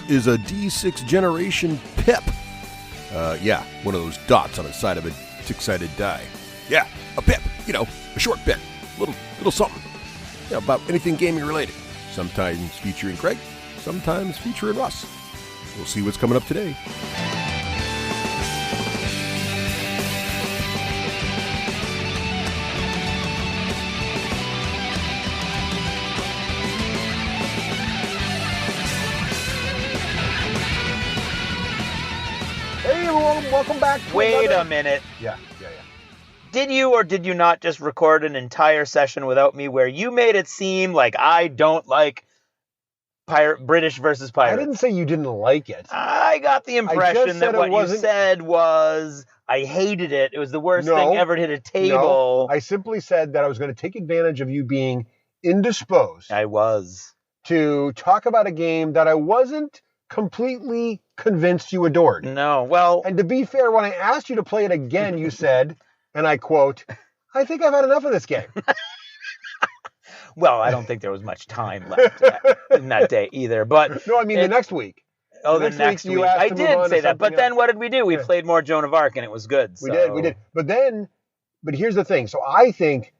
is a D6 generation pip. Yeah, one of those dots on the side of a six-sided die. Yeah, a pip. You know, a short pip. Little something. Yeah, about anything gaming related. Sometimes featuring Craig, sometimes featuring Russ. We'll see what's coming up today. Hey everyone, welcome back to Wait another... a minute. Yeah. Did you or did you not just record an entire session without me where you made it seem like I don't like British versus Pirates? I didn't say you didn't like it. I got the impression that what you said was I hated it. It was the worst thing ever to hit a table. No, I simply said that I was going to take advantage of you being indisposed. I was. To talk about a game that I wasn't completely convinced you adored. No, well... And to be fair, when I asked you to play it again, you said, and I quote, I think I've had enough of this game. Well, I don't think there was much time left in that day either. But no, I mean the next week. Oh, the next week. I did say that. But then what did we do? We played more Joan of Arc, and it was good. We did. But here's the thing. So I think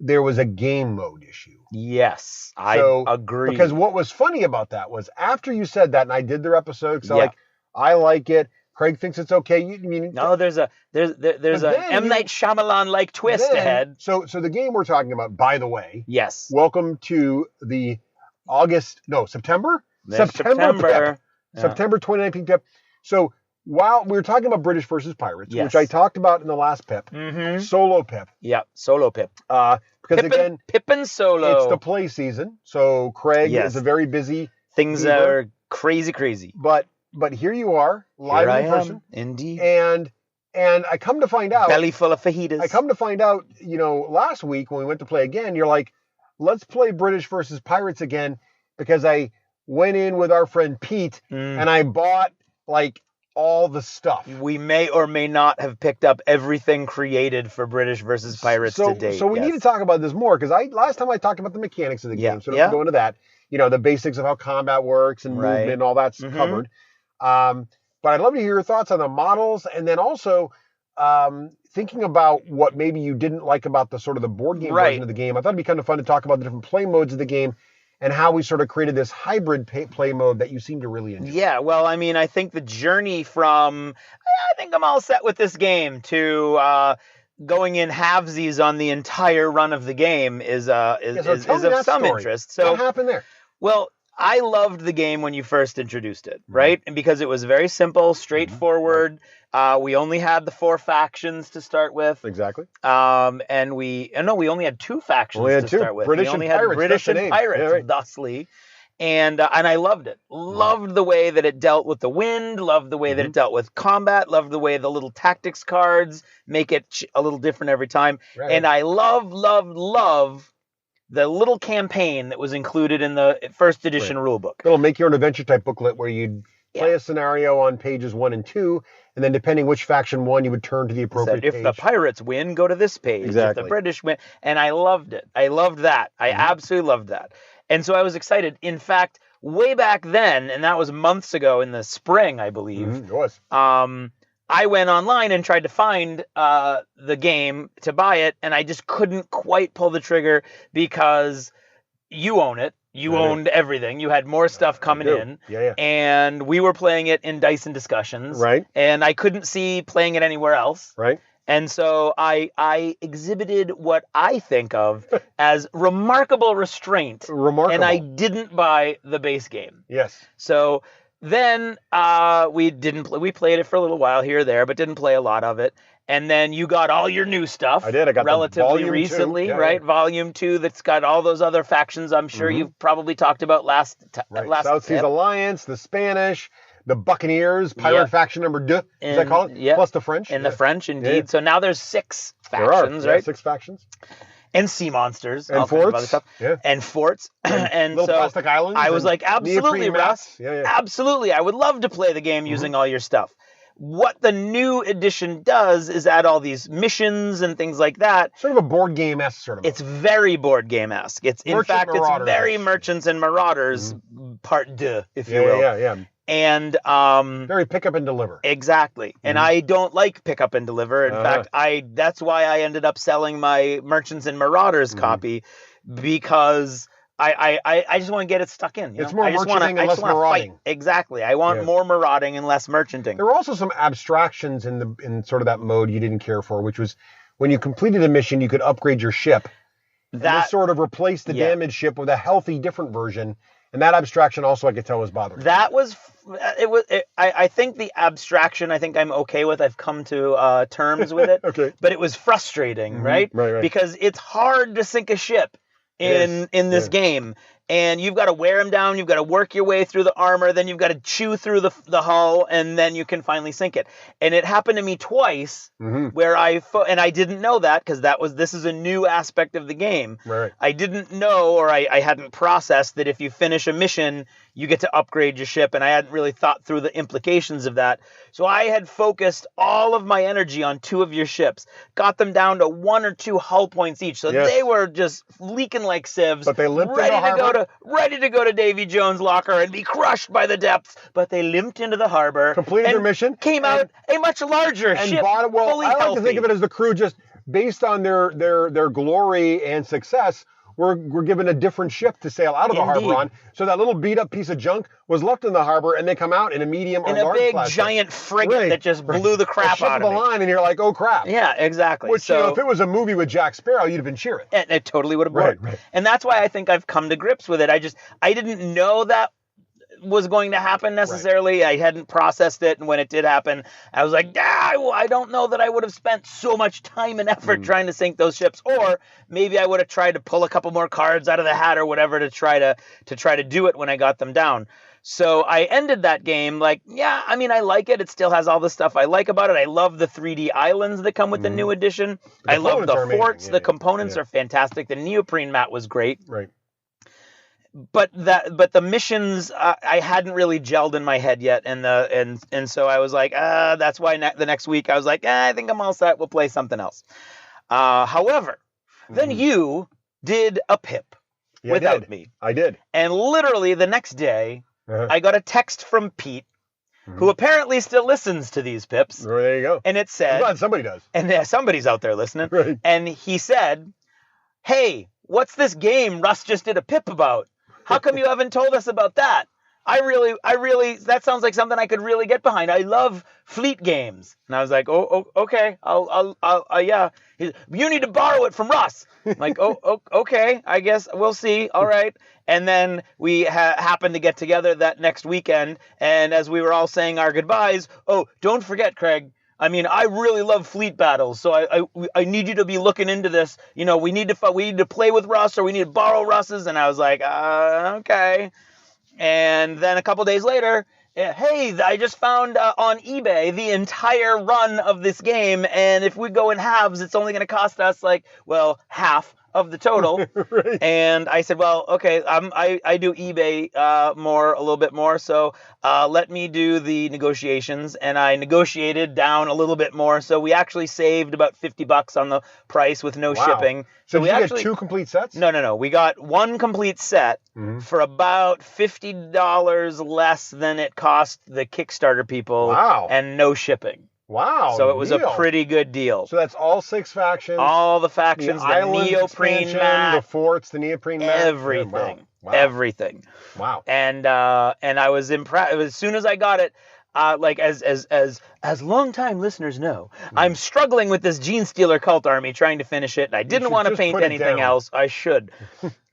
there was a game mode issue. Yes, I agree. Because what was funny about that was after you said that, and I did their episode, because I like it. Craig thinks it's okay. There's a M. Night Shyamalan-like twist ahead. So the game we're talking about, by the way. Yes. Welcome to the September? September. September 2019 PIP. So while we were talking about British versus Pirates, which I talked about in the last PIP, solo PIP. Yeah, solo PIP. Because Pippin solo. It's the play season, so Craig is a very busy. Things are crazy. But here you are, live in person. Indeed. And I come to find out... Belly full of fajitas. I come to find out, last week when we went to play again, you're like, let's play British versus Pirates again, because I went in with our friend Pete, and I bought, all the stuff. We may or may not have picked up everything created for British versus Pirates to date. So we need to talk about this more, because last time I talked about the mechanics of the game, so don't go into that. The basics of how combat works and movement and all that's covered. But I'd love to hear your thoughts on the models, and then also thinking about what maybe you didn't like about the sort of the board game version of the game. I thought it'd be kind of fun to talk about the different play modes of the game and how we sort of created this hybrid play mode that you seem to really enjoy. Yeah, well, I mean, I think the journey from, I think I'm all set with this game, to going in halvesies on the entire run of the game is of some interest. So what happened there? Well, I loved the game when you first introduced it, right? And because it was very simple, straightforward. We only had the 4 factions to start with. Exactly. And we only had 2 factions to start with. British we only and had Pirates, British and Pirates, thusly. And I loved it. Loved the way that it dealt with the wind. Loved the way that it dealt with combat. Loved the way the little tactics cards make it a little different every time. Right. And I love the little campaign that was included in the first edition rulebook. It'll make your own adventure type booklet where you'd play a scenario on pages 1 and 2, and then depending which faction won, you would turn to the appropriate page. If the Pirates win, go to this page. Exactly. If the British win. And I loved it. I loved that. I absolutely loved that. And so I was excited. In fact, way back then, and that was months ago in the spring, I believe. It was. I went online and tried to find the game to buy it, and I just couldn't quite pull the trigger because you own it. You owned everything. You had more stuff coming in. Yeah. And we were playing it in Dice and Discussions. Right. And I couldn't see playing it anywhere else. Right. And so I exhibited what I think of as remarkable restraint. Remarkable. And I didn't buy the base game. Yes. So then we played it for a little while here or there, but didn't play a lot of it. And then you got all your new stuff. I did. I got relatively the recently, right? Yeah. Volume 2 that's got all those other factions I'm sure you've probably talked about last South Seas Alliance, the Spanish, the Buccaneers, Pirate faction number 2, is that called? Yeah. Plus the French. And the French, indeed. Yeah. So now there's 6 factions, right? 6 factions. And sea monsters. And forts. And forts. And little so plastic islands. I was like, absolutely, Russ. Yeah. Absolutely. I would love to play the game using all your stuff. What the new edition does is add all these missions and things like that. Sort of a board game-esque sort of. It's very board game-esque. It's very Merchants and Marauders part 2, if you will. Yeah. And very pick up and deliver. Exactly. And I don't like pick up and deliver. In fact, that's why I ended up selling my Merchants and Marauders copy, because I just want to get it stuck in. It's more merchanting and less marauding. Fight. Exactly. I want more marauding and less merchanting. There were also some abstractions in sort of that mode you didn't care for, which was when you completed a mission, you could upgrade your ship. That sort of replaced the damaged ship with a healthy, different version. And that abstraction also, I could tell, was bothering. That was, I think the abstraction, I think I'm okay with. I've come to terms with it. Okay. But it was frustrating, right? Right. Because it's hard to sink a ship in this game. And you've got to wear them down. You've got to work your way through the armor. Then you've got to chew through the hull, and then you can finally sink it. And it happened to me twice, where and I didn't know that, because this is a new aspect of the game. Right. I didn't know, or I hadn't processed that if you finish a mission, you get to upgrade your ship, and I hadn't really thought through the implications of that. So I had focused all of my energy on 2 of your ships, got them down to 1 or 2 hull points each. So they were just leaking like sieves, but they limped into the harbor. Ready to go to Davy Jones' locker and be crushed by the depths. But they limped into the harbor, completed their mission, came out a much larger ship, fully I like healthy. to think of it as the crew, just based on their glory and success, we're given a different ship to sail out of the harbor on. So that little beat up piece of junk was left in the harbor, and they come out in a medium or large big class giant frigate that just blew the crap out of the line, and you're like, oh crap. Yeah, exactly. Which, if it was a movie with Jack Sparrow, you'd have been cheering. And it totally would have worked. Right. And that's why I think I've come to grips with it. I didn't know that was going to happen necessarily. I hadn't processed it, and when it did happen, I was like, I don't know that I would have spent so much time and effort trying to sink those ships, or maybe I would have tried to pull a couple more cards out of the hat or whatever to try to do it when I got them down. So I ended that game like, I like it. It still has all the stuff I like about it. I love the 3D islands that come with the new edition. I love the forts. The components are fantastic. The neoprene mat was great. Right. But the missions I hadn't really gelled in my head yet, and so I was like, that's why the next week I was like, I think I'm all set. We'll play something else. However, then you did a pip without me. I did. And literally the next day, I got a text from Pete, who apparently still listens to these pips. Well, there you go. And it said, I'm glad somebody does. And somebody's out there listening. Right. And he said, hey, what's this game Russ just did a pip about? How come you haven't told us about that? I really, that sounds like something I could really get behind. I love fleet games. And I was like, okay, I'll yeah. He's, you need to borrow it from Russ. I'm like, okay, I guess we'll see. All right. And then we happened to get together that next weekend. And as we were all saying our goodbyes, don't forget, Craig, I really love fleet battles, so I need you to be looking into this. We need to play with Russ, or we need to borrow Russ's. And I was like, okay. And then a couple days later, hey, I just found on eBay the entire run of this game, and if we go in halves, it's only going to cost us half of the total. Right. And I said, well, okay, I do eBay a little bit more, so let me do the negotiations. And I negotiated down a little bit more, so we actually saved about $50 on the price with no shipping. So we actually get 2 complete sets? No. We got 1 complete set for about $50 less than it cost the Kickstarter people. Wow. And no shipping. Wow. So it was a pretty good deal. So that's all 6 factions. All the factions, the neoprene mat, the forts, the neoprene mat. Everything. Yeah, wow. Everything. Wow. And I was impressed. As soon as I got it, as longtime listeners know, I'm struggling with this Gene Stealer cult army trying to finish it. And I didn't want to paint anything else. I should.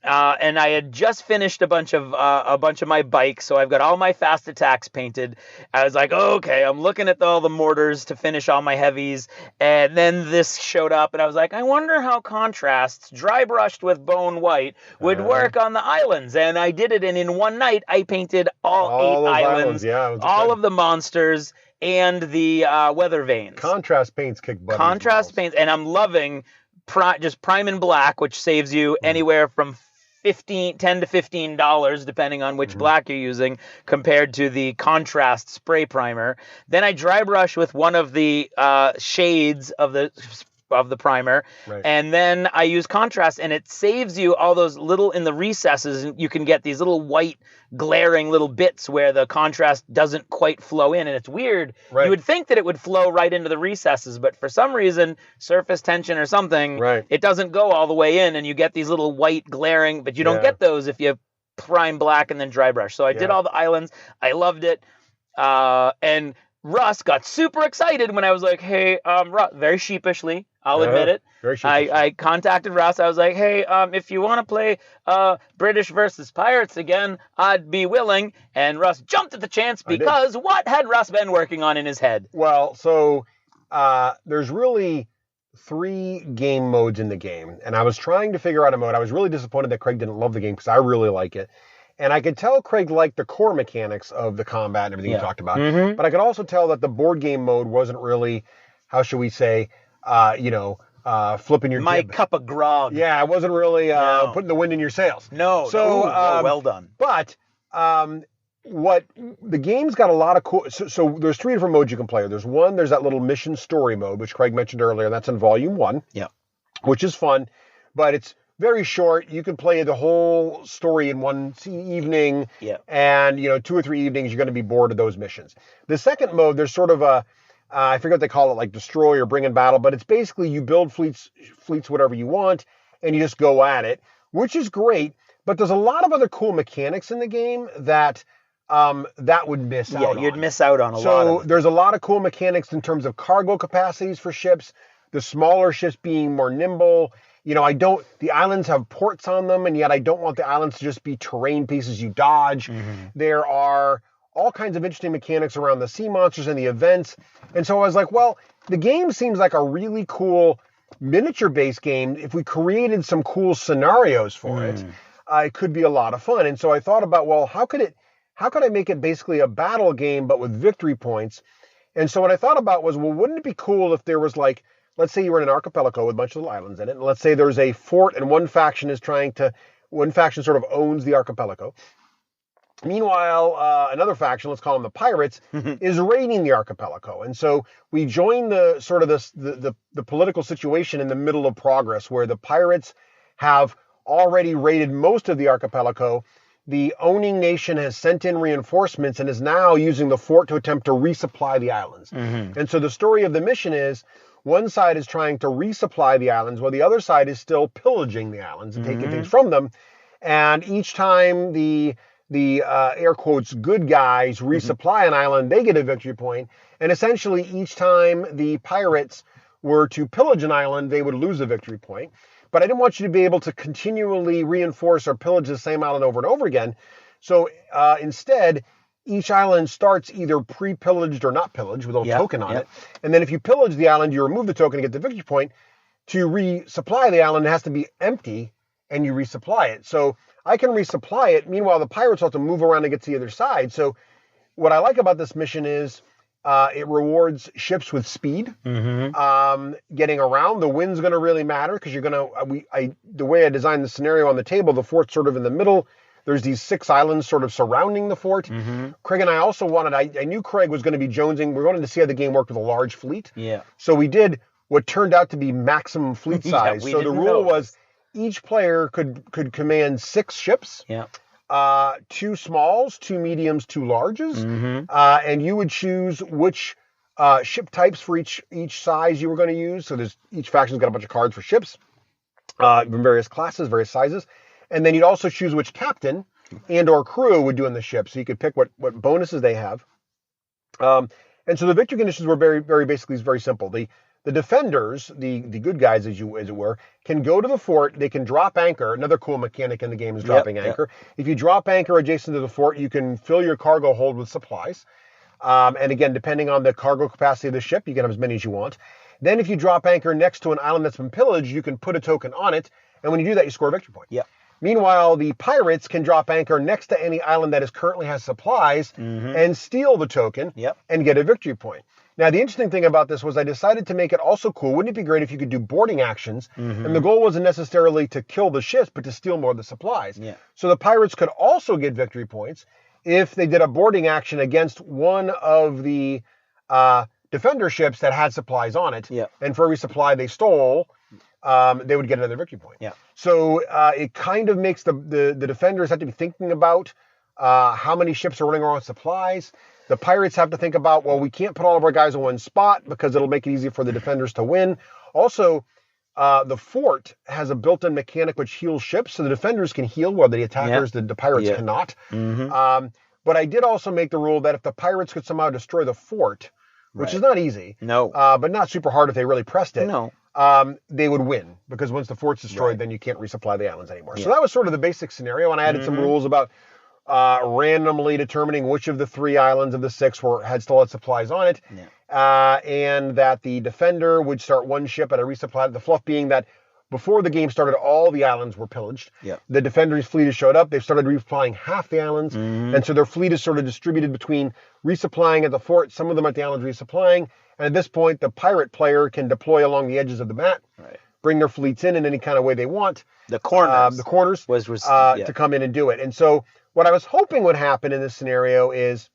And I had just finished a bunch of my bikes, so I've got all my fast attacks painted. I was like, okay, I'm looking at all the mortars to finish all my heavies, and then this showed up, and I was like, I wonder how contrasts, dry brushed with bone white, would work on the islands. And I did it, and in one night, I painted all 8 islands, all of the monsters, and the weather vanes. Contrast paints kick butt. Contrast paints, and I'm loving just prime and black, which saves you anywhere from $10 to $15, depending on which black you're using, compared to the contrast spray primer. Then I dry brush with one of the shades of the of the primer. Right. And then I use contrast, and it saves you all those little, in the recesses, and you can get these little white glaring little bits where the contrast doesn't quite flow in, and it's weird. Right. You would think that it would flow right into the recesses, but for some reason, surface tension or something, it doesn't go all the way in, and you get these little white glaring, but you don't get those if you prime black and then dry brush. So I did all the islands. I loved it. And Russ got super excited when I was like, hey, Russ, very sheepishly, I'll admit it. Very sheepishly. I contacted Russ. I was like, hey, if you want to play British versus Pirates again, I'd be willing. And Russ jumped at the chance because what had Russ been working on in his head? Well, so there's really 3 game modes in the game. And I was trying to figure out a mode. I was really disappointed that Craig didn't love the game because I really like it. And I could tell Craig liked the core mechanics of the combat and everything you talked about. But I could also tell that the board game mode wasn't really, how should we say, flipping your My jib. cup of grog. Yeah, it wasn't really putting the wind in your sails. No. So well done. But what the game's got a lot of cool. So there's 3 different modes you can play. There's that little mission story mode, which Craig mentioned earlier. That's in Volume 1. Yeah. Which is fun, but it's very short. You can play the whole story in one evening. Yeah. And 2 or 3 evenings, you're going to be bored of those missions. The second mode, there's sort of a I forget what they call it, like destroy or bring in battle, but it's basically you build fleets whatever you want, and you just go at it, which is great. But there's a lot of other cool mechanics in the game that would miss out on. Yeah, you'd miss out on a lot of So them. there's a lot of cool mechanics in terms of cargo capacities for ships, the smaller ships being more nimble. The islands have ports on them, and yet I don't want the islands to just be terrain pieces you dodge. There are all kinds of interesting mechanics around the sea monsters and the events. And so I was like, well, the game seems like a really cool miniature-based game. If we created some cool scenarios for it, it could be a lot of fun. And so I thought about, well, how could I make it basically a battle game, but with victory points? And so what I thought about was, well, wouldn't it be cool if there was like, let's say you were in an archipelago with a bunch of little islands in it, and let's say there's a fort and one faction sort of owns the archipelago. Meanwhile, another faction, let's call them the pirates, is raiding the archipelago. And so we join the political situation in the middle of progress, where the pirates have already raided most of the archipelago. The owning nation has sent in reinforcements and is now using the fort to attempt to resupply the islands. And so the story of the mission is, one side is trying to resupply the islands, while the other side is still pillaging the islands and taking things from them. And each time the air quotes good guys resupply an island, they get a victory point. And essentially each time the pirates were to pillage an island, they would lose a victory point. But I didn't want you to be able to continually reinforce or pillage the same island over and over again. So instead, each island starts either pre-pillaged or not pillaged with a little token on it. And then if you pillage the island, you remove the token to get the victory point. To resupply the island, it has to be empty, and you resupply it. So I can resupply it. Meanwhile, the pirates have to move around to get to the other side. So what I like about this mission is it rewards ships with speed. Getting around, the wind's going to really matter, because the way I designed the scenario on the table, the fort's sort of in the middle. There's these 6 islands sort of surrounding the fort. Craig and I also I knew Craig was going to be jonesing. We wanted to see how the game worked with a large fleet. So we did what turned out to be maximum fleet size. So the rule was each player could command 6 ships. 2 smalls, 2 mediums, 2 larges. And you would choose which ship types for each size you were going to use. So each faction's got a bunch of cards for ships, in various classes, various sizes. And then you'd also choose which captain and or crew would do in the ship. So you could pick what bonuses they have. And so the victory conditions were very, very basically very simple. The defenders, the good guys, as it were, can go to the fort. They can drop anchor. Another cool mechanic in the game is dropping anchor. If you drop anchor adjacent to the fort, you can fill your cargo hold with supplies. And again, depending on the cargo capacity of the ship, you can have as many as you want. Then if you drop anchor next to an island that's been pillaged, you can put a token on it. And when you do that, you score a victory point. Meanwhile, the pirates can drop anchor next to any island that currently has supplies and steal the token and get a victory point. Now, the interesting thing about this was I decided to make it also cool. Wouldn't it be great if you could do boarding actions? And the goal wasn't necessarily to kill the ships, but to steal more of the supplies. So the pirates could also get victory points if they did a boarding action against one of the defender ships that had supplies on it. Yeah. And for every supply they stole, they would get another victory point. Yeah. So it kind of makes the defenders have to be thinking about how many ships are running around with supplies. The pirates have to think about, well, we can't put all of our guys in one spot because it'll make it easy for the defenders to win. Also, the fort has a built-in mechanic which heals ships, so the defenders can heal while the attackers, the pirates cannot. Mm-hmm. But I did also make the rule that if the pirates could somehow destroy the fort, which is not easy, but not super hard if they really pressed it, they would win, because once the fort's destroyed, then you can't resupply the islands anymore. So that was sort of the basic scenario, and I added some rules about randomly determining which of the 3 islands of the 6 still had supplies on it, and that the defender would start one ship at a resupply. The fluff being that before the game started, all the islands were pillaged. The defender's fleet has showed up. They've started resupplying half the islands, and so their fleet is sort of distributed between resupplying at the fort, some of them at the islands resupplying, and at this point, the pirate player can deploy along the edges of the map, bring their fleets in any kind of way they want. The corners to come in and do it. And so what I was hoping would happen in this scenario is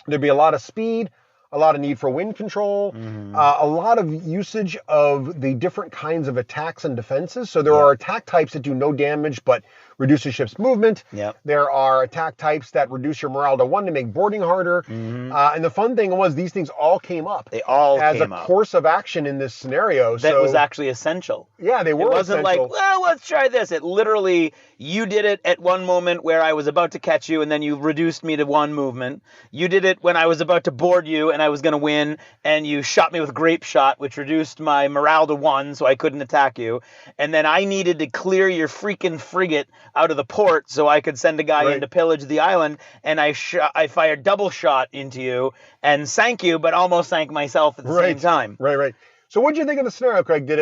there'd be a lot of speed, a lot of need for wind control, a lot of usage of the different kinds of attacks and defenses. So there are attack types that do no damage but reduce the ship's movement. There are attack types that reduce your morale to 1 to make boarding harder. And the fun thing was these things all came up. They all as came a up. Course of action in this scenario. That was actually essential. Yeah, they were essential. It wasn't like, well, let's try this. It literally, you did it at one moment where I was about to catch you, and then you reduced me to 1 movement. You did it when I was about to board you, and I was going to win, and you shot me with grape shot, which reduced my morale to 1, so I couldn't attack you. And then I needed to clear your freaking frigate out of the port so I could send a guy in to pillage the island, and I fired double shot into you and sank you, but almost sank myself at the same time. Right. So what did you think of the scenario, Craig? Did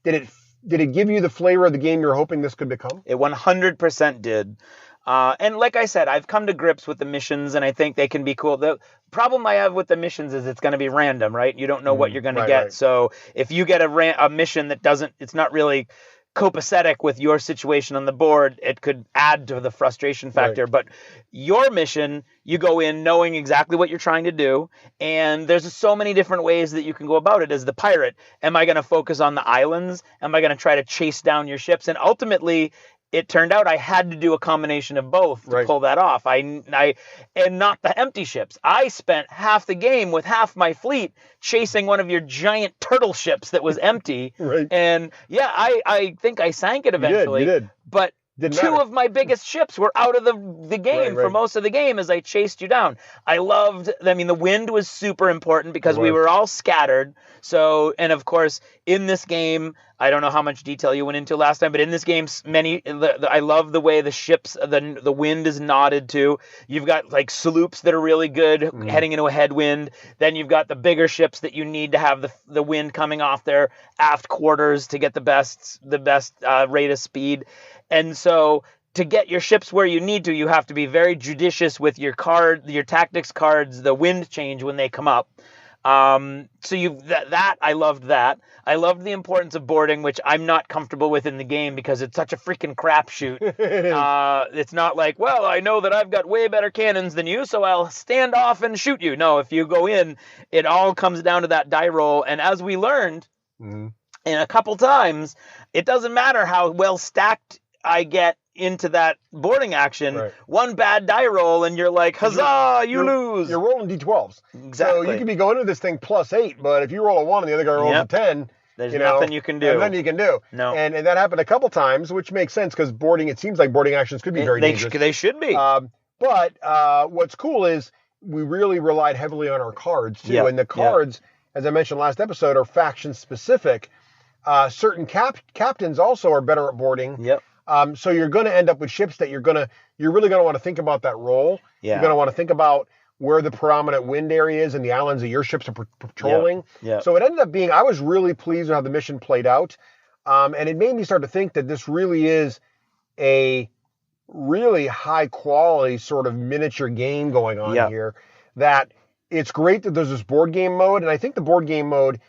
it give you the flavor of the game you were hoping this could become? It 100% did. And like I said, I've come to grips with the missions, and I think they can be cool. The problem I have with the missions is it's going to be random, right? You don't know what you're going to get. Right. So if you get a mission that it's not really copacetic with your situation on the board, it could add to the frustration factor. Right. But your mission, you go in knowing exactly what you're trying to do, and there's so many different ways that you can go about it as the pirate. Am I going to focus on the islands? Am I going to try to chase down your ships? And ultimately, it turned out I had to do a combination of both to pull that off. And not the empty ships. I spent half the game with half my fleet chasing one of your giant turtle ships that was empty. And I think I sank it eventually. You did. But two of my biggest ships were out of the game for most of the game as I chased you down. The wind was super important because we were all scattered. So, and of course, in this game, I don't know how much detail you went into last time, but in this game, I love the way the ships, the wind is knotted to. You've got like sloops that are really good heading into a headwind. Then you've got the bigger ships that you need to have the wind coming off their aft quarters to get the best rate of speed. And so to get your ships where you need to, you have to be very judicious with your tactics cards, the wind change when they come up. I loved that. I loved the importance of boarding, which I'm not comfortable with in the game because it's such a freaking crapshoot. It's not like, well, I know that I've got way better cannons than you, so I'll stand off and shoot you. No, if you go in, it all comes down to that die roll. And as we learned in a couple times, it doesn't matter how well stacked I get into that boarding action, one bad die roll and you're like, huzzah, you lose. You're rolling D12s. Exactly. So you could be going into this thing +8, but if you roll a 1 and the other guy rolls a 10, there's nothing you can do. Nothing you can do. No. And that happened a couple times, which makes sense because it seems like boarding actions could be very dangerous. They should be. But what's cool is we really relied heavily on our cards too. And the cards, as I mentioned last episode, are faction specific. Certain captains also are better at boarding. So you're going to end up with ships that you're really going to want to think about that role. You're going to want to think about where the predominant wind area is and the islands that your ships are patrolling. So it ended up being, I was really pleased with how the mission played out. And it made me start to think that this really is a really high quality sort of miniature game going on here. That it's great that there's this board game mode. And I think the board game mode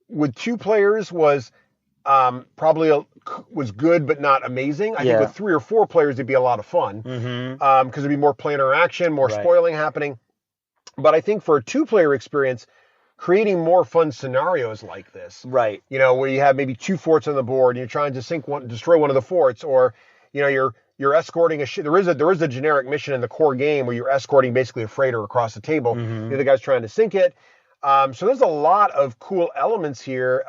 with 2 players was was good, but not amazing. I think with 3 or 4 players, it'd be a lot of fun because there'd be more player interaction, more spoiling happening. But I think for a 2-player experience, creating more fun scenarios like this, right? Where you have maybe 2 forts on the board and you're trying to destroy one of the forts, or you're escorting a ship. There is a generic mission in the core game where you're escorting basically a freighter across the table. The other guy's trying to sink it. So there's a lot of cool elements here,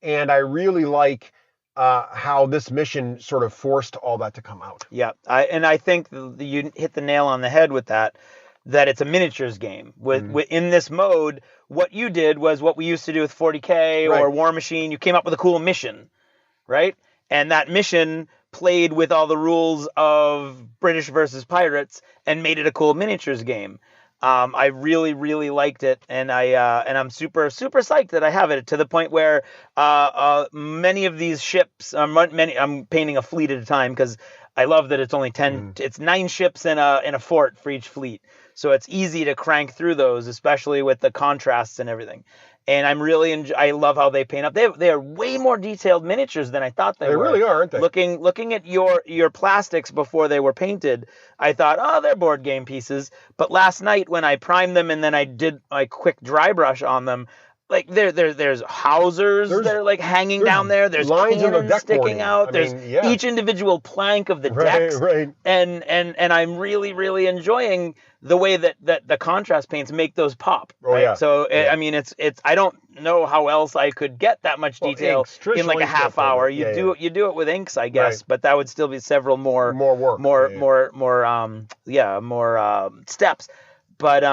and I really like how this mission sort of forced all that to come out. Yeah, I think you hit the nail on the head with that it's a miniatures game. In this mode, what you did was what we used to do with 40K or War Machine. You came up with a cool mission, right? And that mission played with all the rules of British versus pirates and made it a cool miniatures game. I really, really liked it, and I'm super, super psyched that I have it, to the point where many of these ships, I'm painting a fleet at a time because I love that it's only 10. It's 9 ships in a fort for each fleet, so it's easy to crank through those, especially with the contrasts and everything. And I'm really I love how they paint up. They are way more detailed miniatures than I thought they were. They really are, aren't they? Looking at your plastics before they were painted, I thought, oh, they're board game pieces. But last night when I primed them and then I did my quick dry brush on them, like there's hawsers that are like hanging down there. There's lines cannons deck sticking boarding. out. There's each individual plank of the decks. Right. And I'm really, really enjoying the way that the contrast paints make those pop. Oh, right? yeah. So I mean, it's I don't know how else I could get that much detail in like a half hour. You do it with inks, I guess, but that would still be several more work, more steps. But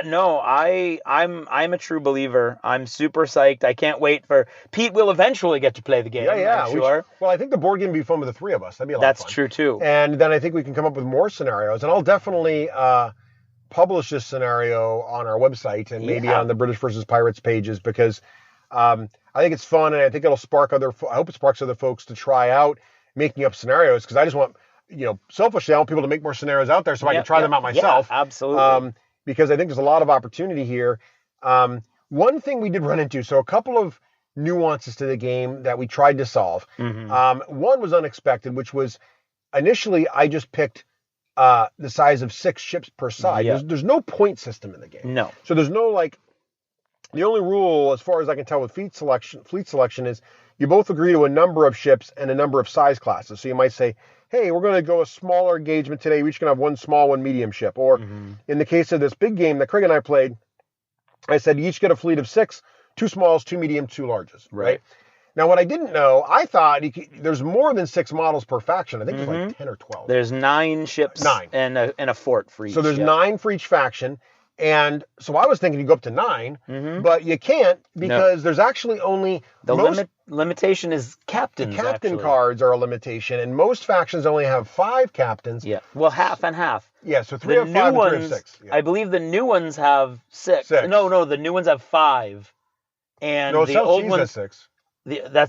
no, I'm a true believer. I'm super psyched. I can't wait for Pete. Will eventually get to play the game. Yeah. I'm sure. Well, I think the board game would be fun with the 3 of us. That'd be a lot of fun. That's true too. And then I think we can come up with more scenarios. And I'll definitely publish this scenario on our website and maybe on the British versus Pirates pages, because I think it's fun, and I think it'll spark I hope it sparks other folks to try out making up scenarios, because I just want, selfishly, I want people to make more scenarios out there so I can try them out myself. Yeah, absolutely. Because I think there's a lot of opportunity here. One thing we did run into, so a couple of nuances to the game that we tried to solve. One was unexpected, which was initially I just picked the size of 6 ships per side. There's no point system in the game. No. So there's no the only rule, as far as I can tell, with fleet selection is you both agree to a number of ships and a number of size classes. So you might say, hey, we're going to go a smaller engagement today. We're each going to have 1 small, 1 medium ship. Or in the case of this big game that Craig and I played, I said you each get a fleet of 6, 2 smalls, 2 medium, 2 larges. Right? Now, what I didn't know, I thought there's more than 6 models per faction. I think there's like 10 or 12. There's 9 ships and a fort for each. So there's 9 for each faction. And so I was thinking you go up to 9, but you can't, because there's actually only... limitation is captains. The captain cards are a limitation, and most factions only have 5 captains. Yeah, well, half and half. Yeah, so 3 have 5 and 3 have 6. Yeah. I believe the new ones have 6. No, the new ones have 5. And the old ones have 6. Are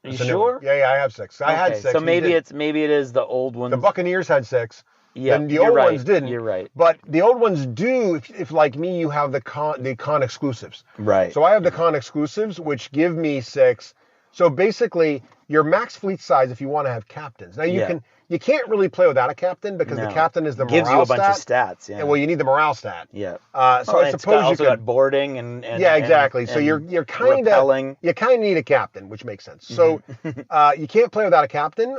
you sure? Yeah, I have 6. I had 6. So maybe it is the old ones. The Buccaneers had 6. Yeah, and the old ones didn't. You're right. But the old ones do, if like me, you have the con exclusives. Right. So I have the con exclusives, which give me 6. So basically, your max fleet size, if you want to have captains. Now you can't really play without a captain, because the captain is the morale stat. Gives you a bunch of stats. Yeah. And well, you need the morale stat. Yeah. So I suppose you could got boarding and exactly. So you're kind of you kind of need a captain, which makes sense. So you can't play without a captain.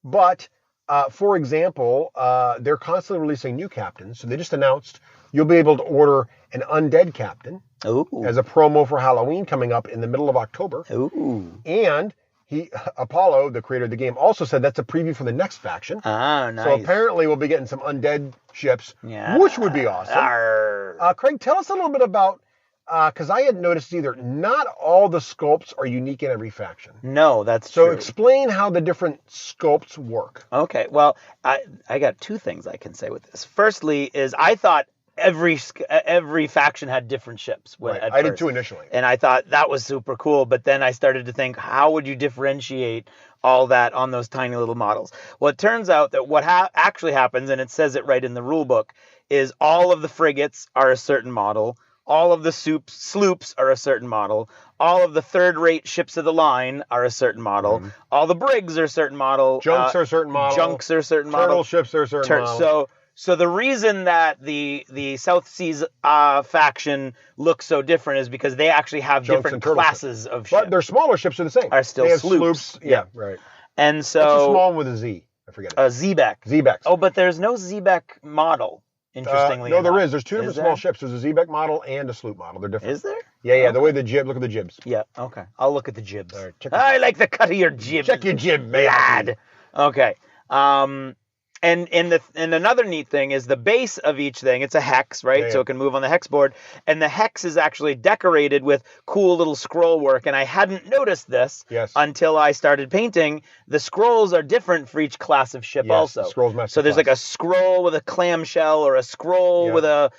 But for example, they're constantly releasing new captains. So they just announced you'll be able to order an undead captain as a promo for Halloween coming up in the middle of October. And Apollo, the creator of the game, also said that's a preview for the next faction. Ah, nice. So apparently we'll be getting some undead ships, which would be awesome. Craig, tell us a little bit about, because I had noticed not all the sculpts are unique in every faction. No, that's true. So explain how the different sculpts work. Okay, well, I got 2 things I can say with this. Firstly is I thought every faction had different ships. I did too initially. And I thought that was super cool, but then I started to think, how would you differentiate all that on those tiny little models? Well, it turns out that what actually happens, and it says it right in the rule book, is all of the frigates are a certain model, all of the sloops are a certain model, all of the third-rate ships of the line are a certain model, all the brigs are a certain model, junks are a certain model, turtle ships are a certain model. So the reason that the South Seas faction looks so different is because they actually have different classes of ships. But their smaller ships are the same. Are still they have sloops. Yeah, right. And so... What's a small one with a Z? I forget it. Xebec. Xebec. Oh, but there's no Xebec model, interestingly no, enough. there is. There's two different small ships. There's a Xebec model and a sloop model. They're different. Is there? Yeah. The way the jib, look at the jibs. Yeah, okay. I'll look at the jibs. Right, I like the cut of your jib. Check your jib, man. Lad. Okay. And another neat thing is the base of each thing. It's a hex, right? Yeah. So it can move on the hex board. And the hex is actually decorated with cool little scroll work. And I hadn't noticed this until I started painting. The scrolls are different for each class of ship also. The scrolls match so there's like a scroll with a clamshell or a scroll with a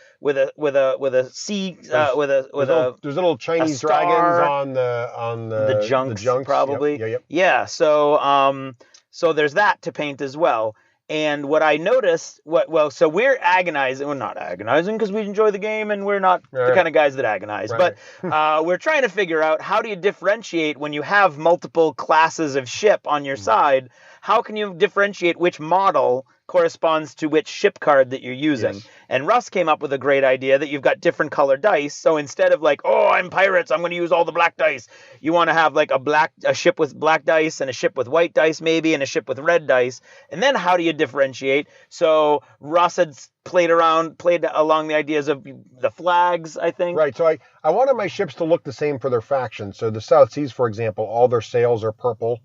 sea there's little Chinese dragons on the junks, probably. Yep. Yeah. So there's that to paint as well. And what I noticed, so we're agonizing. We're not agonizing because we enjoy the game and we're not the kind of guys that agonize. Right. But we're trying to figure out how do you differentiate when you have multiple classes of ship on your side. How can you differentiate which model corresponds to which ship card that you're using? Yes. And Russ came up with a great idea that you've got different colored dice. So instead of like, oh, I'm pirates, I'm going to use all the black dice. You want to have like a ship with black dice and a ship with white dice maybe and a ship with red dice. And then how do you differentiate? So Russ had played along the ideas of the flags, I think. Right. So I wanted my ships to look the same for their factions. So the South Seas, for example, all their sails are purple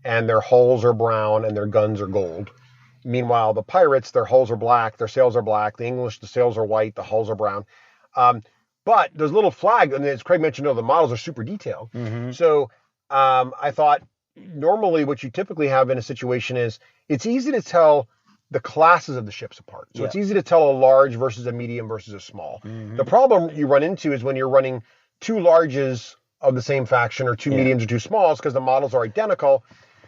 and their hulls are brown and their guns are gold. Meanwhile, the pirates, their hulls are black, their sails are black. The English, the sails are white, the hulls are brown. But there's little flag, and as Craig mentioned, the models are super detailed. Mm-hmm. So I thought normally what you typically have in a situation is it's easy to tell the classes of the ships apart. So it's easy to tell a large versus a medium versus a small. Mm-hmm. The problem you run into is when you're running two larges of the same faction or two mediums or two smalls because the models are identical.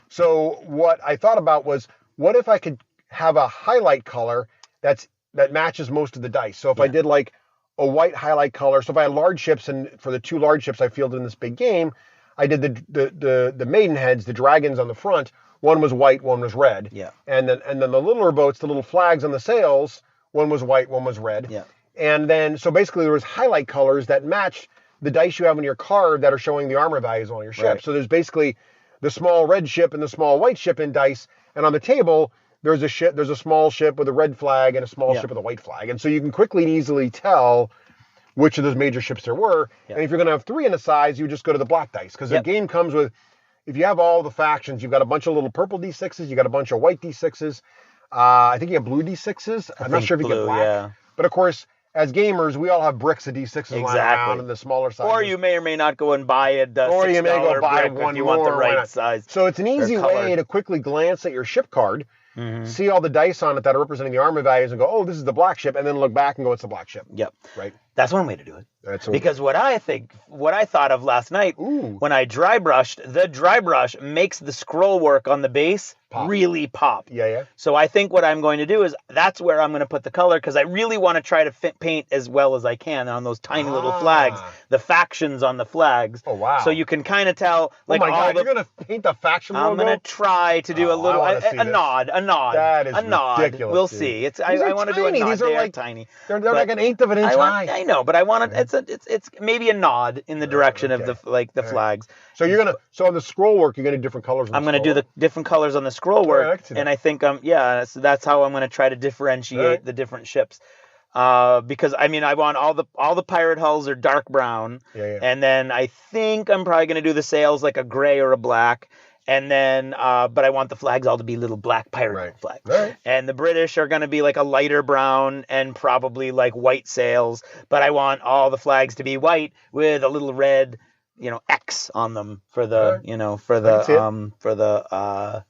So what I thought about was, what if I could have a highlight color that matches most of the dice? So if I did like a white highlight color, so if I had large ships, and for the two large ships I fielded in this big game, I did the maidenheads, the dragons on the front. One was white, one was red. Yeah. And then the littler boats, the little flags on the sails, one was white, one was red. Yeah. And then so basically there was highlight colors that matched the dice you have in your card that are showing the armor values on your ship. Right. So there's basically the small red ship and the small white ship in dice, and on the table there's a small ship with a red flag and a small ship with a white flag, and so you can quickly and easily tell which of those major ships there were. And if you're going to have three in the size, you just go to the black dice, because the game comes with, if you have all the factions, you've got a bunch of little purple D6s, you got a bunch of white D6s, I think you have blue D6s. I'm not sure if you get black, but of course, as gamers, we all have bricks of D6s lying around in the smaller size. Or you may or may not go and buy a $6 you may go buy one if you want the right size. So it's an easy way to quickly glance at your ship card, see all the dice on it that are representing the armor values, and go, oh, this is the black ship, and then look back and go, it's the black ship. Yep. Right. That's one way to do it. Because what I thought of last night when I dry brushed, the dry brush makes the scroll work on the base really pop. Yeah. So I think what I'm going to do is that's where I'm going to put the color, because I really want to try to paint as well as I can on those tiny little flags, the factions on the flags. Oh, wow. So you can kind of tell. Like, oh, my God, you're going to paint the faction logo? I'm going to try to do a little, a nod. That is ridiculous. We'll see. I want to do a nod. These are like tiny. They're like an eighth of an inch high. I know, but I want it. It's maybe a nod in the direction of the flags. So so on the scroll work, you're going to do different colors. I'm going to do the different colors on the scroll work, and I think so that's how I'm going to try to differentiate the different ships. Because I want all the pirate hulls are dark brown, and then I think I'm probably going to do the sails like a gray or a black. And then, but I want the flags all to be little black pirate flags. Right. And the British are going to be like a lighter brown and probably like white sails. But I want all the flags to be white with a little red, X on them for the,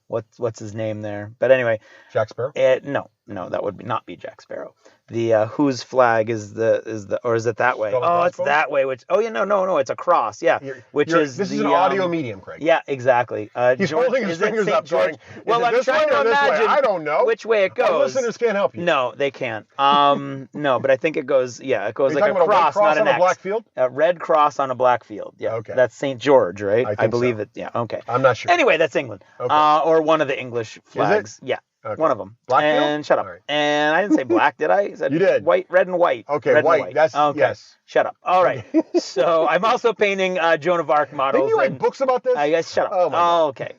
what's his name there? But anyway. Jack Sparrow? No, that would not be Jack Sparrow. The whose flag is or is it that way? Oh, it's that way. Which no, it's a cross. Yeah, this is an audio medium, Craig. Yeah, exactly. He's holding his fingers up, going, well, I'm trying to imagine. I don't know which way it goes. Our listeners can't help you. No, they can't. No, but I think it goes. Yeah, it goes like a cross, not an X. A black field? A red cross on a black field. Yeah, okay. That's St. George, right? I believe it. Yeah, okay. I'm not sure. Anyway, that's England, or one of the English flags. Is it? Yeah. Okay. One of them. Blackfield? And shut up. Right. And I didn't say black, did I? I said you did. White, red and white. Okay, red white. And white. That's okay. yes. Shut up. All right. So I'm also painting Joan of Arc models. Didn't you write books about this? I guess shut up. Oh my God. Okay.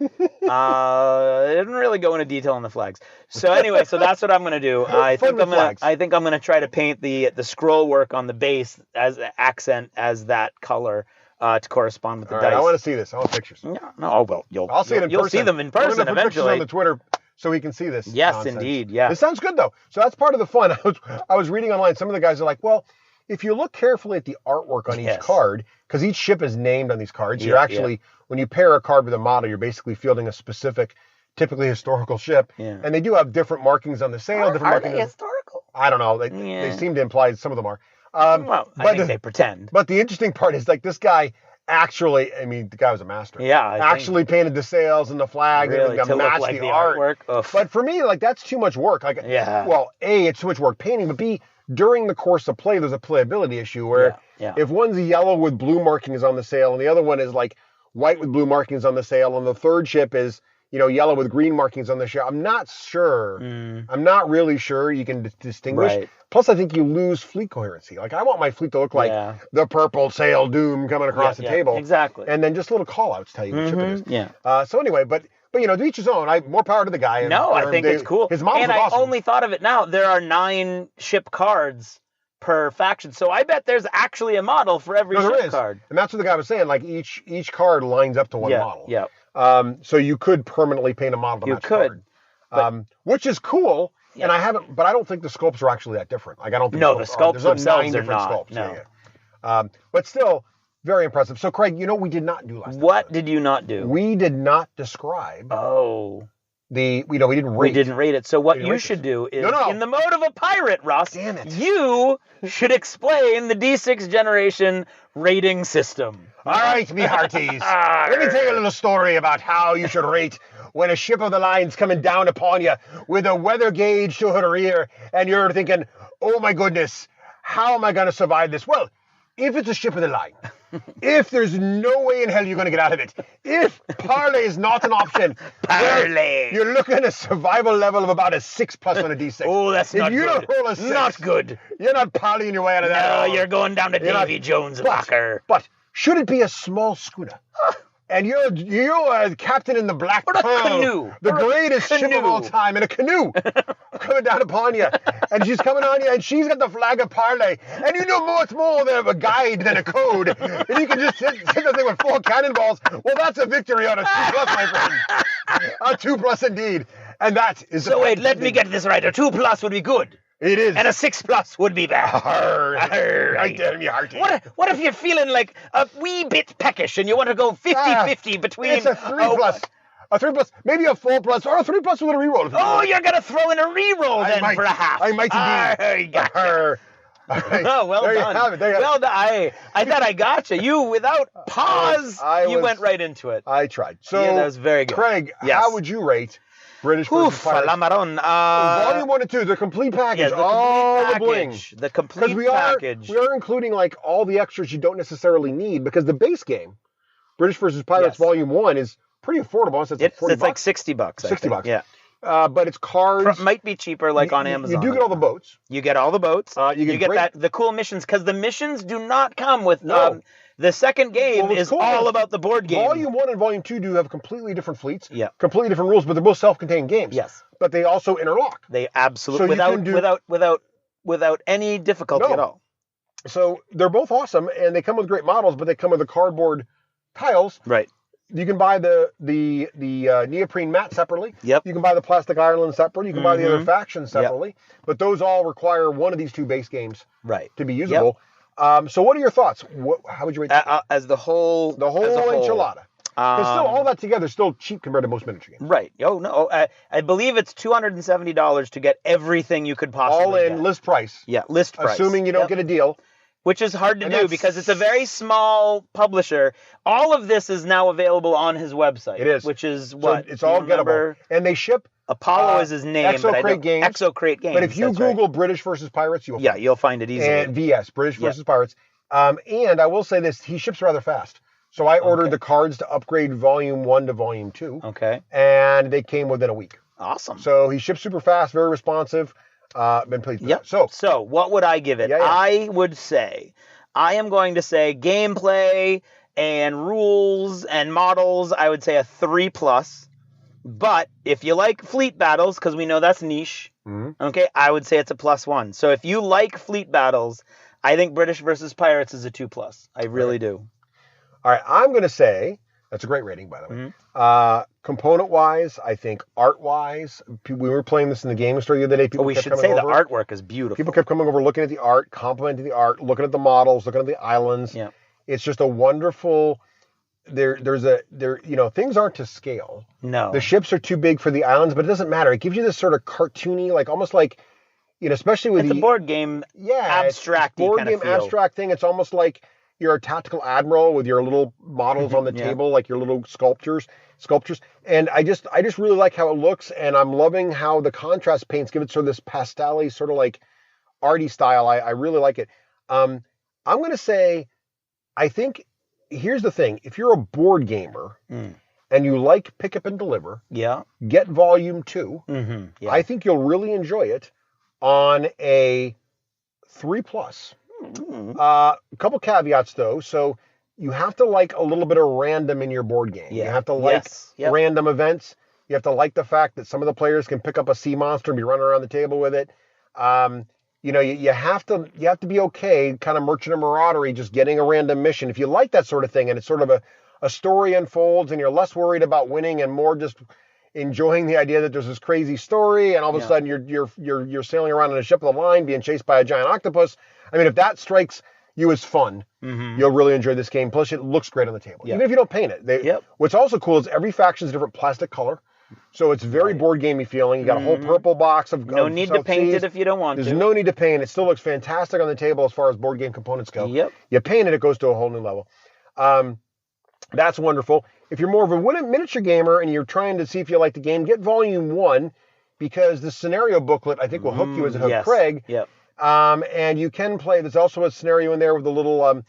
I didn't really go into detail on the flags. So anyway, so that's what I'm gonna do. I think I'm gonna try to paint the scroll work on the base as an accent as that color. To correspond with the dice. I want to see this. I want pictures. No, oh well, I'll see it in person. You'll see them in person put eventually. On the Twitter, so we can see this. Yes, nonsense. Indeed. Yeah. This sounds good though. So that's part of the fun. I was reading online. Some of the guys are like, well, if you look carefully at the artwork on each card, because each ship is named on these cards, you're actually when you pair a card with a model, you're basically fielding a specific, typically historical ship. Yeah. And they do have different markings on the sail. Are they historical? I don't know. They seem to imply some of them are. Well, I think they pretend. But the interesting part is like this guy. Actually, I mean, the guy was a master. Yeah. Actually painted the sails and the flag really, and to match look like the art. But for me, like that's too much work. Like, well, A, it's too much work painting, but B, during the course of play, there's a playability issue where if one's yellow with blue markings on the sail and the other one is like white with blue markings on the sail and the third ship is yellow with green markings on the ship, I'm not sure. I'm not really sure you can distinguish. Right. Plus, I think you lose fleet coherency. Like, I want my fleet to look like the purple sail doom coming across the table. Exactly. And then just little call-outs tell you what ship it is. Yeah. So anyway, but to each his own. More power to the guy. I think it's cool. His models and are awesome. I only thought of it now. There are 9 ship cards per faction. So I bet there's actually a model for every ship card. And that's what the guy was saying. Like, each card lines up to one model. Yeah. So you could permanently paint a model to match card. Which is cool. Yeah. And but I don't think the sculpts are actually that different. Like, I don't think the sculpts themselves are not. Sculpts. No. But still, very impressive. So, Craig, we did not do last time. What did you not do? We did not describe. We didn't rate. We didn't rate it. So what you should do is, in the mode of a pirate, Russ, damn it, you should explain the D6 generation rating system. All right, me hearties. Let me tell you a little story about how you should rate when a ship of the line's coming down upon you with a weather gauge to her rear, and you're thinking, oh my goodness, how am I going to survive this? Well, if it's a ship of the line, if there's no way in hell you're going to get out of it, if parley is not an option, parley, you're looking at a survival level of about a 6+ on a D6. Oh, that's not good. If you don't roll a 6, not good. You're not parleying your way out of that. No, you're going down to Davy Jones' locker. But should it be a small schooner? And you're a captain in the Black Pearl, the greatest ship of all time, in a canoe coming down upon you, and she's coming on you, and she's got the flag of parley, and you know much more than a guide than a code, and you can just hit the thing with 4 cannonballs. Well, that's a victory on a 2+, my friend, a 2+ indeed, and that is. So wait, let me get this right. A 2+ would be good. It is. And a 6+ would be bad. Right there in your heart. What if you're feeling like a wee bit peckish and you want to go 50-50 between... It's a 3+. A 3+, maybe a 4+, or a 3+ with a reroll. Oh, you're going to throw in a reroll then for a half. I might indeed. Gotcha. Right. Oh, well there done. You have it. Well done. I thought I gotcha. You, without pause, you went right into it. I tried. So, that was very good. Craig, how would you rate British versus Pirates? Volume 1 and 2, the complete package, the bling. The complete package. We are including like all the extras you don't necessarily need because the base game, British versus Pirates Volume 1, is pretty affordable. It's like $40. It's like $60. $60. Yeah. But it's cards. Might be cheaper, on Amazon. You do get all the boats. You get all the boats. You get the cool missions because the missions do not come with. The second game is all about the board game. Volume 1 and Volume 2 do have completely different fleets, yeah, completely different rules, but they're both self-contained games. Yes, but they also interlock. They absolutely without any difficulty at all. So they're both awesome, and they come with great models, but they come with the cardboard tiles. Right. You can buy the neoprene mat separately. Yep. You can buy the plastic Ireland separately. You can buy the other factions separately. But those all require one of these 2 base games to be usable. Yep. So what are your thoughts? How would you rate as the whole enchilada? Because still, all that together is still cheap compared to most miniature games. Right. Oh, no. I believe it's $270 to get everything you could possibly all in get. List price. Yeah, list price. Assuming you don't get a deal. Which is hard to do because it's a very small publisher. All of this is now available on his website. It is. Which is what? So it's all gettable. And they ship... Apollo is his name. Exocrate Games. Exocrate Games. But if you Google British versus Pirates, you'll find it easily. And VS, British versus Pirates. And I will say this, he ships rather fast. So I ordered the cards to upgrade Volume 1 to Volume 2. Okay. And they came within a week. Awesome. So he ships super fast, very responsive. Been pleased with Yep. that. So what would I give it? I would say, I am going to say gameplay and rules and models, I would say a 3+. But if you like fleet battles, because we know that's niche, okay, I would say it's a +1. So if you like fleet battles, I think British versus Pirates is a 2+. I really do. All right, I'm going to say, that's a great rating, by the way. Component-wise, I think art-wise, we were playing this in the gaming store the other day. We should say the artwork is beautiful. People kept coming over, looking at the art, complimenting the art, looking at the models, looking at the islands. Yeah. It's just a wonderful... things aren't to scale. No. The ships are too big for the islands, but it doesn't matter. It gives you this sort of cartoony, like almost like, especially with it's a board game, abstract board game abstract thing. It's almost like you're a tactical admiral with your little models on the table, like your little sculptures. And I just really like how it looks, and I'm loving how the contrast paints give it sort of this pastel-y, sort of like arty style. I really like it. I'm going to say, I think. Here's the thing. If you're a board gamer and you like pick up and deliver, get volume 2. I think you'll really enjoy it on a 3+. A couple caveats though. So you have to like a little bit of random in your board game. You have to like random events. You have to like the fact that some of the players can pick up a sea monster and be running around the table with it. You have to be okay, kind of merchant and maraudery, just getting a random mission. If you like that sort of thing, and it's sort of a story unfolds, and you're less worried about winning and more just enjoying the idea that there's this crazy story, and all of a sudden you're sailing around on a ship of the line, being chased by a giant octopus. I mean, if that strikes you as fun, you'll really enjoy this game. Plus, it looks great on the table, even if you don't paint it. What's also cool is every faction is a different plastic color. So it's very board gamey feeling. You got a whole purple box of no need to paint it if you don't want to. There's no need to paint. It still looks fantastic on the table as far as board game components go. You paint it, it goes to a whole new level. That's wonderful. If you're more of a miniature gamer and you're trying to see if you like the game, get volume 1 because the scenario booklet I think will hook you as it hooked Craig. And you can play. There's also a scenario in there with a little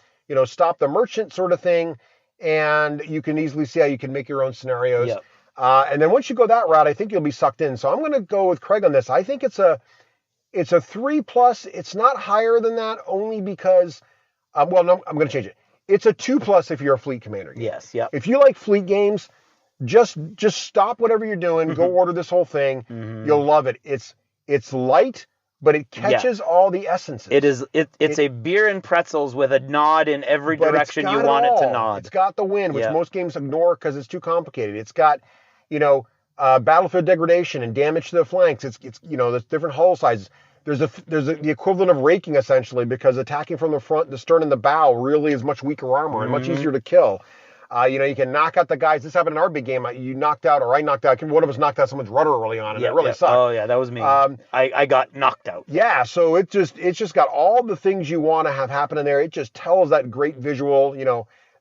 stop the merchant sort of thing, and you can easily see how you can make your own scenarios. And then once you go that route, I think you'll be sucked in. So I'm going to go with Craig on this. I think it's a 3+. It's not higher than that only because, I'm going to change it. It's a 2+ if you're a fleet commander. If you like fleet games, just stop whatever you're doing. Go order this whole thing. You'll love it. It's light, but it catches all the essences. It's a beer and pretzels with a nod in every direction you want it to nod. It's got the wind, which most games ignore because it's too complicated. It's got battlefield degradation and damage to the flanks. It's there's different hull sizes. There's the equivalent of raking essentially because attacking from the front, the stern, and the bow really is much weaker armor and much easier to kill. You can knock out the guys. This happened in our big game. I knocked out one of us knocked out someone's rudder early on, and it really sucked. Oh yeah, that was me. I got knocked out. Yeah, so it's just got all the things you want to have happen in there. It just tells that great visual,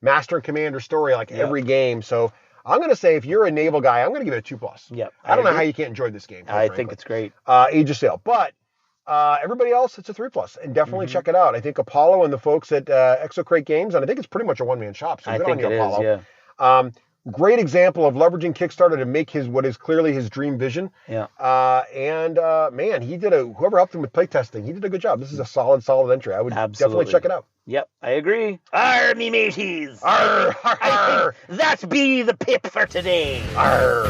master and commander story like every game. So I'm going to say if you're a naval guy, I'm going to give it a 2+. I don't know how you can't enjoy this game. I think it's great. Age of Sail, but. Everybody else, it's a 3+, and definitely check it out. I think Apollo and the folks at Exocrate Games, and I think it's pretty much a one-man shop. So I think it Apollo. Is. Great example of leveraging Kickstarter to make what is clearly his dream vision. Man, he did whoever helped him with playtesting, he did a good job. This is a solid entry. I would definitely check it out. Yep, I agree. Arr, me mateys. Arr, arr, I think that be the pip for today. Arr.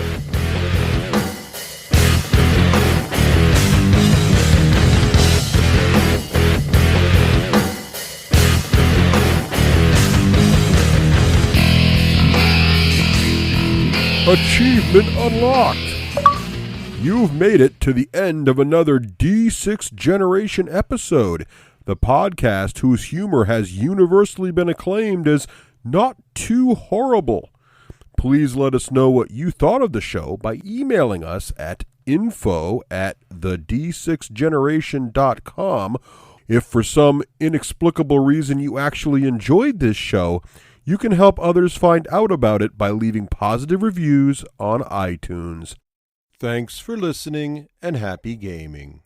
Achievement unlocked! You've made it to the end of another D6 Generation episode, the podcast whose humor has universally been acclaimed as not too horrible. Please let us know what you thought of the show by emailing us at info@the d6generation.com. If for some inexplicable reason you actually enjoyed this show, you can help others find out about it by leaving positive reviews on iTunes. Thanks for listening and happy gaming.